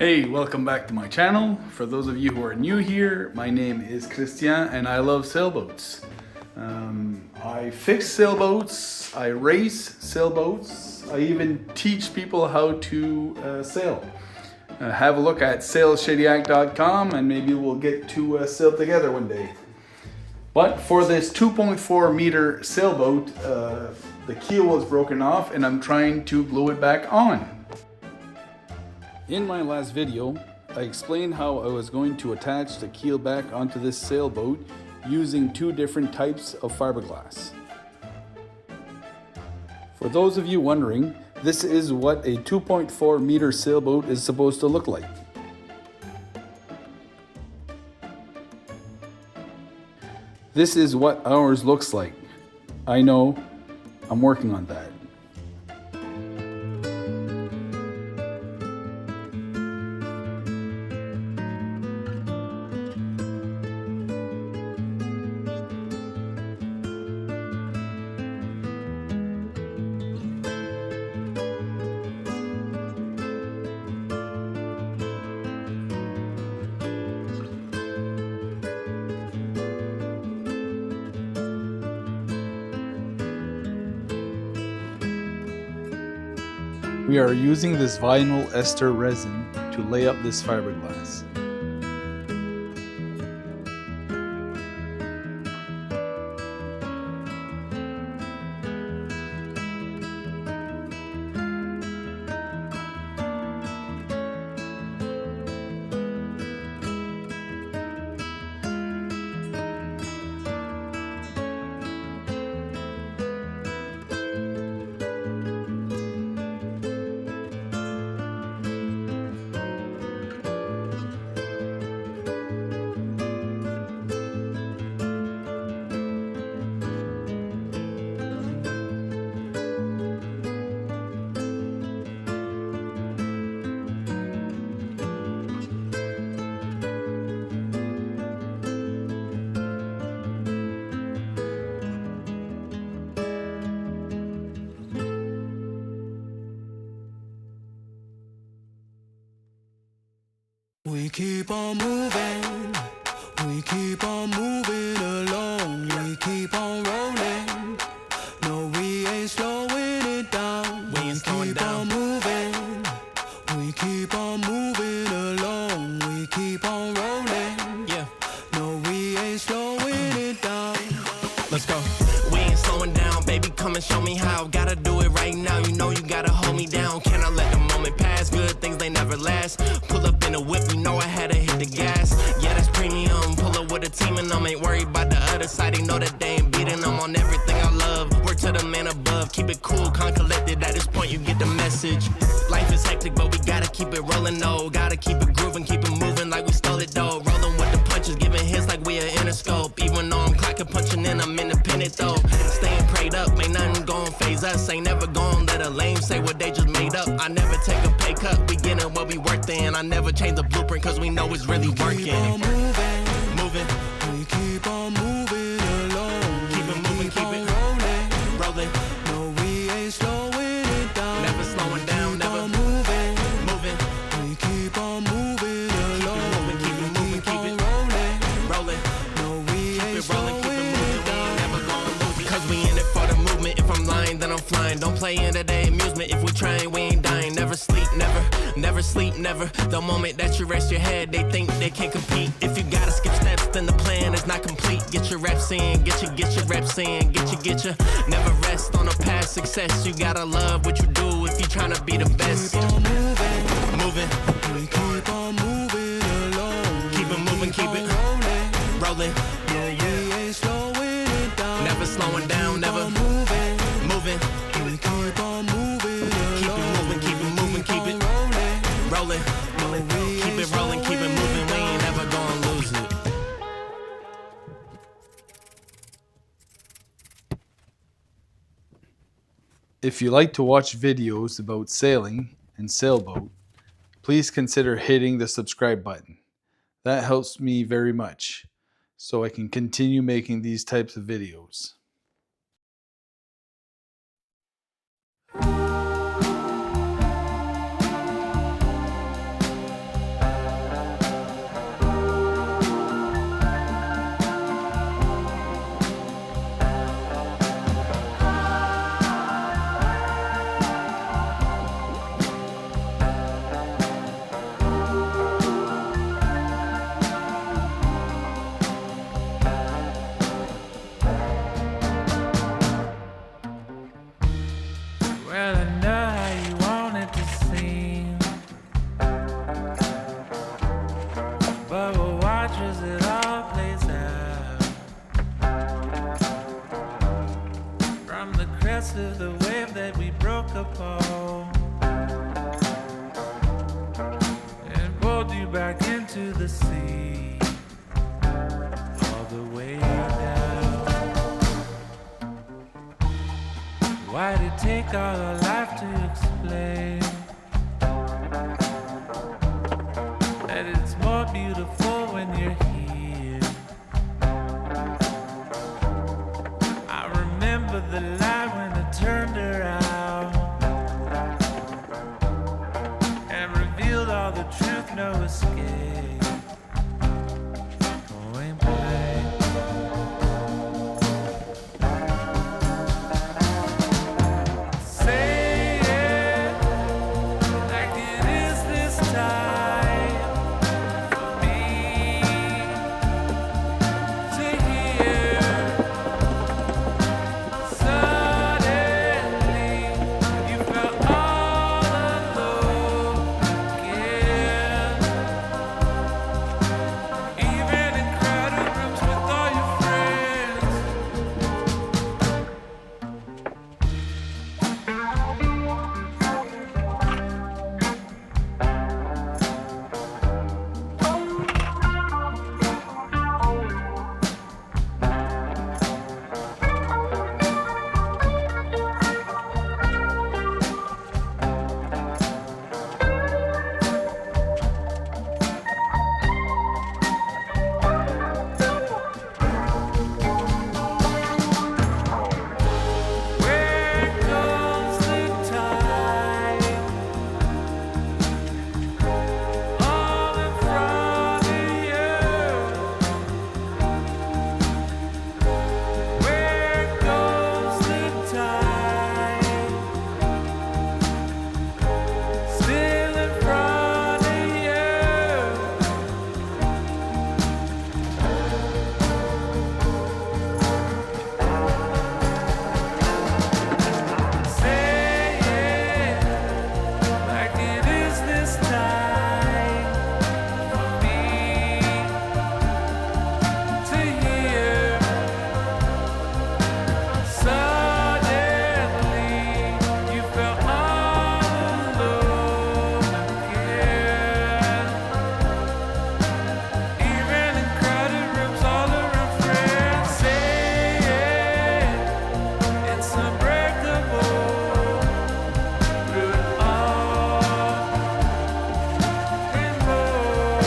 Hey, welcome back to my channel. For those of you who are new here, my name is Christian and I love sailboats. I fix sailboats, I race sailboats, I even teach people how to sail. Have a look at sailshediac.com and maybe we'll get to sail together one day. But for this 2.4 meter sailboat, the keel was broken off and I'm trying to glue it back on. In my last video, I explained how I was going to attach the keel back onto this sailboat using two different types of fiberglass. For those of you wondering, this is what a 2.4 meter sailboat is supposed to look like. This is what ours looks like. I know, I'm working on that. We are using this vinyl ester resin to lay up this fiberglass. We keep on moving, we keep on moving along, we keep on rolling. No, we ain't slowing it down. We ain't slowing down. Moving, we keep on moving along, we keep on rolling. Yeah. No, we ain't slowing it down. Let's go. We ain't slowing down, baby. Come and show me how. Gotta do it right now. You know you gotta hold me down. Can I let the moment pass? Good things they never last. Pull up in a whip, you know I had to hit the gas. Yeah, that's premium. Pull up with a team and them ain't worried about the other side. They know that they ain't beating them on everything I love. Work to the man above. Keep it cool, calm, collected. At this point, you get the message. Life is hectic, but we gotta keep it rolling, though. Gotta keep it grooving, keep it moving like we stole it, though. Rolling with the punches, giving hits like we are Interscope. Even though I'm clocking, punching in, I'm independent, though. Staying prayed up, ain't nothing gon' phase us. Ain't never gon' let a lame say what they just made up. I never take a pay cut, we getting what we worth in. I never change the blueprint, cause we know it's really working. Keep on moving, we keep on moving along. Keep it moving, keep it rolling. No, we ain't slowing it down. Never slowing down, never moving. We keep on moving along. Keep it moving, keep it rolling. No, we ain't slowing it down. Never gonna lose it, cause we in it for the movement. If I'm lying, then I'm flying. Don't play into their amusement. If we trying, we ain't dying. Never sleep, never sleep, never. The moment that you rest your head, they think they can't compete. If you gotta skip steps, then the plan is not complete. Get your reps in, get your reps in, get your. Never rest on a past success. You gotta love what you do if you tryna be the best. Keep on moving, we keep on moving along. Keep it moving, keep it rolling. No, we ain't slowing it down. Never slowing down, never moving. We keep on moving along. Keep it moving, keep it rolling. Keep it rolling, keep it moving. We ain't never gonna lose it. If you like to watch videos about sailing and sailboat, please consider hitting the subscribe button. That helps me very much, so I can continue making these types of videos. pulled you back into the sea, all the way down. Why'd it take all our life to explain that it's more beautiful when you're here? I remember the light when I turned around and revealed all the truth, no escape. Point blank. Say it like it is this time for me to hear. Suddenly you felt all alone again, even in crowded rooms with all your friends. Where goes the time? All in front of you. Where goes the time? Still in front of you. Say it like it is this time for me to hear. Suddenly you felt all alone again, even in crowded rooms all around friends. Say it, it's unbreakable through it all and more.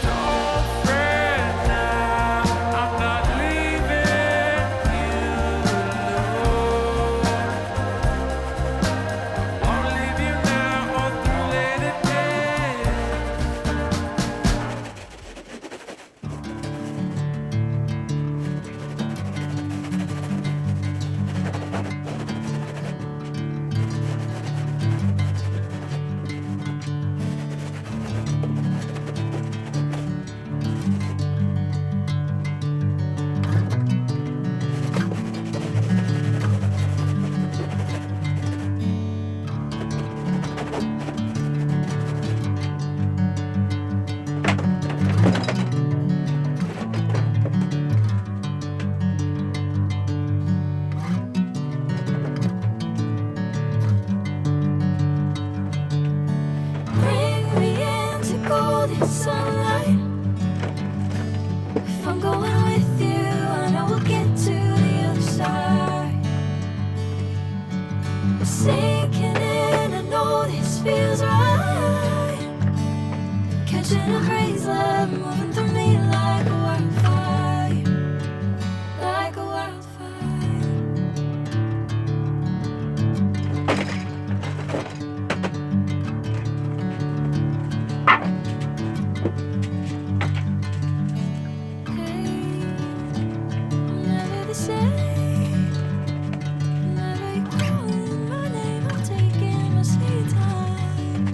Don't fret now, I'm not leaving you alone. Won't leave you now or through later days. Bring me into golden sunlight. If I'm going with you, I know we'll get to the other side. Sinking in, I know this feels right. Catching a breeze, love moving through me like a wildfire, like a wildfire. I'm never the same. Whenever you're calling my name, I'm taking my sweet time.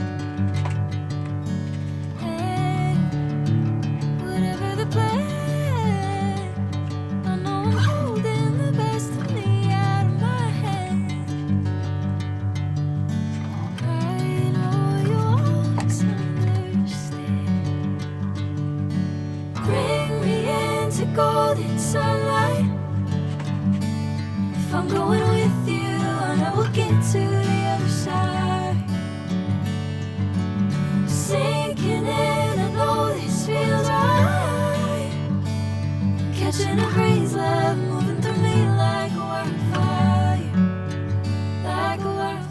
Hey, whatever the plan, I know I'm holding the best of me out of my hand. I know you always understand. Bring me into golden sunlight. If I'm going with you, I know we'll get to the other side. catching a breeze, love moving through me like a wildfire, like a wildfire.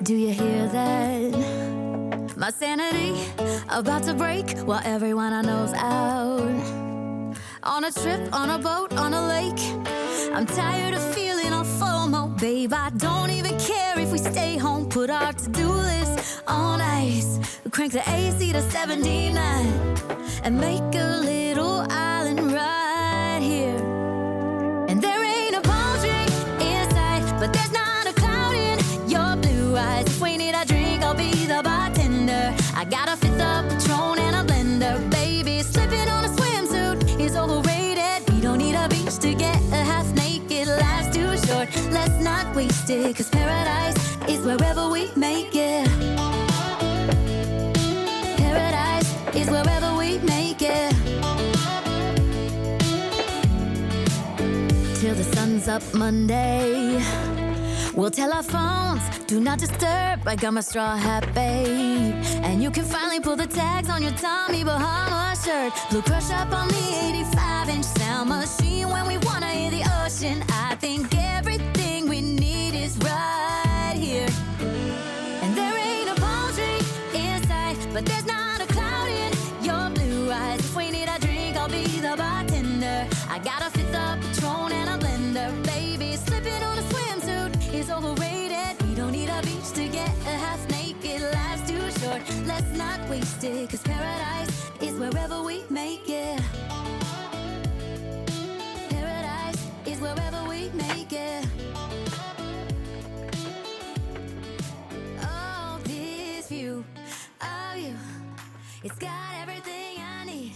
Do you hear that? My sanity about to break while everyone I know's out. On a trip, on a boat, on a lake. I'm tired of feeling all FOMO, babe. I don't even care if we stay home. Put our to-do list on ice. Crank the AC to 79 and make a little island right here. And there ain't a palm tree in sight, but there's not a cloud in your blue eyes. If we need a drink, I'll be the bartender. I got a fifth of Patron and a blender, baby. Slipping on a swimsuit is overrated. We don't need a beach to get a half naked. Life's too short, let's not waste it. Cause paradise is wherever we make it. Paradise is wherever we make it. Till the sun's up Monday, we'll tell our phones, do not disturb. I got my straw hat, babe. And you can finally pull the tags on your Tommy Bahama shirt. Blue crush up on the 85-inch sound machine. When we wanna hear the ocean, I think everything we need is right here. And there ain't a palm tree in sight, but there's not a cloud in your blue eyes. If we need a drink, I'll be the bartender. I got a fifth of Patron and a blender, baby. Slipping on a swimsuit is overrated. We don't need a beach to get a half naked. Life's too short, let's not waste it. Cause paradise is wherever we make it. Paradise is wherever we make it. Oh, this view of you, it's got everything I need.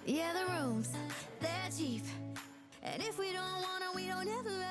Yeah, the rooms, they're cheap. And if we don't wanna, we don't ever